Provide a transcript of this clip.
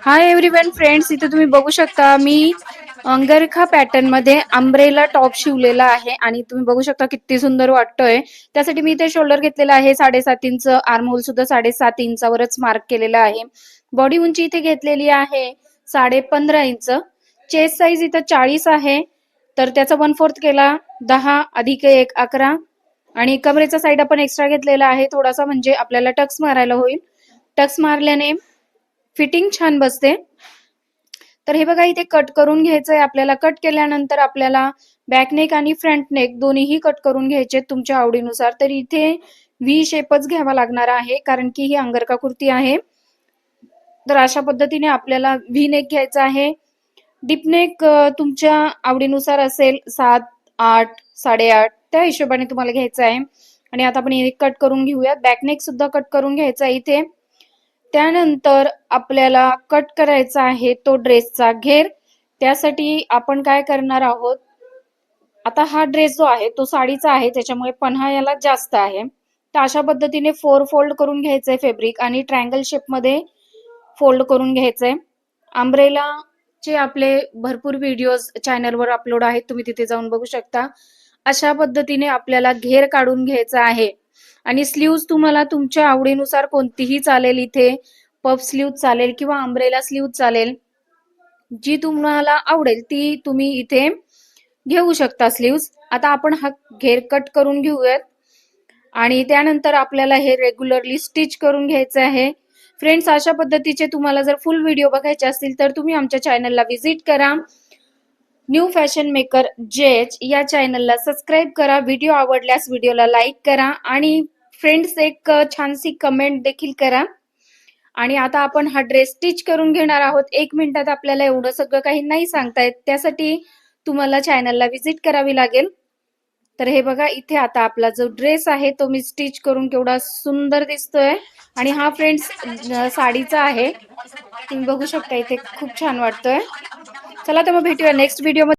Hi everyone friends, इथे तुम्ही बघू शकता मी अंगरखा पॅटर्न मध्ये अंब्रेला टॉप शिवलेला आहे आणि तुम्ही बघू शकता किती सुंदर वाटतोय। त्यासाठी मी इथे शोल्डर घेतलेला आहे 7.5 इंच, आर्म होल सुद्धा 7.5 इंचावरच मार्क केलेला आहे। बॉडी उंची इथे घेतलेली आहे 15.5 इंच। चेस्ट साइज इथे 40 आहे, तर त्याचा 1/4 केला 10 अधिक 1 11 आणि कमरेचा साइड आपण एक्स्ट्रा घेतलेला आहे थोडासा, म्हणजे आपल्याला टक्स मारायला होईल। टक्स मारल्याने फिटिंग छान बसते। तर हे बघा इथे कट करून घ्यायचंय आपल्याला। कट केल्यानंतर आपल्याला बॅक नेक आणि फ्रंट नेक दोन्हीही कट करून घ्यायचे तुमच्या आवडीनुसार। तर इथे व्ही शेपच घ्यावा लागणार आहे, कारण की ही अंगरखा कुर्ती आहे। तर अशा पद्धतीने आपल्याला व्ही नेक घ्यायचा आहे। डीप नेक तुमच्या आवडीनुसार असेल, 7 8 8.5 त्या हिशोबाने तुम्हाला घ्यायचं आहे। आणि आता आपण हे कट करून घेऊयात। बॅक नेक सुद्धा कट करून घ्यायचा इथे। त्यानंतर आपल्याला कट करायचा आहे तो ड्रेसचा घेर। त्यासाठी आपण काय करणार आहोत, आता हा ड्रेस जो आहे तो साडीचा आहे, त्याच्यामुळे पन्हा याला जास्त आहे। तर अशा पद्धतीने 4 फोल्ड करून घ्यायचंय फॅब्रिक आणि ट्रायंगल शेप मध्ये फोल्ड करून घ्यायचंय। अंब्रेला चे आपले भरपूर व्हिडिओज चॅनलवर अपलोड आहेत, तुम्ही तिथे जाऊन बघू शकता। अशा पद्धतीने आपल्याला घेर काढून घ्यायचा आहे आणि स्लीव्ज तुम्हाला तुमच्या आवडीनुसार कोणतीही चालेल। इथे पफ स्लीव्ह चालेल किंवा अंब्रेला स्लीव्ह चालेल, जी तुम्हाला आवडेल ती तुम्ही इथे घेऊ शकता स्लीव्ज। आता आपण हा घेर कट करून घेऊयात आणि त्यानंतर आपल्याला हे रेग्युलरली स्टिच करून घ्यायचं आहे। फ्रेंड्स, अशा पद्धतीचे तुम्हाला जर फुल व्हिडिओ बघायचे असतील तर तुम्ही आमच्या चॅनलला व्हिजिट करा। न्यू फॅशन मेकर जेच या चॅनलला सबस्क्राइब करा। व्हिडिओ आवडल्यास व्हिडिओला लाईक करा आणि फ्रेंड्स एक छानसी कमेंट देखील करा। आणि आता आपण हा ड्रेस स्टिच करून घेणार आहोत। 1 मिनिटात आपल्याला एवढं सगळं काही नाही सांगता येत, त्यासाठी तुम्हाला चॅनलला व्हिजिट करावी लागेल। तर हे बघा इथे आता आपला जो ड्रेस आहे तो मी स्टिच करून केवढा सुंदर दिसतोय। आणि हा फ्रेंड्स साडीचा आहे, तुम्ही बघू शकता इथे खूप छान वाटतोय। चला तर मग भेटूया नेक्स्ट व्हिडिओ मध्ये।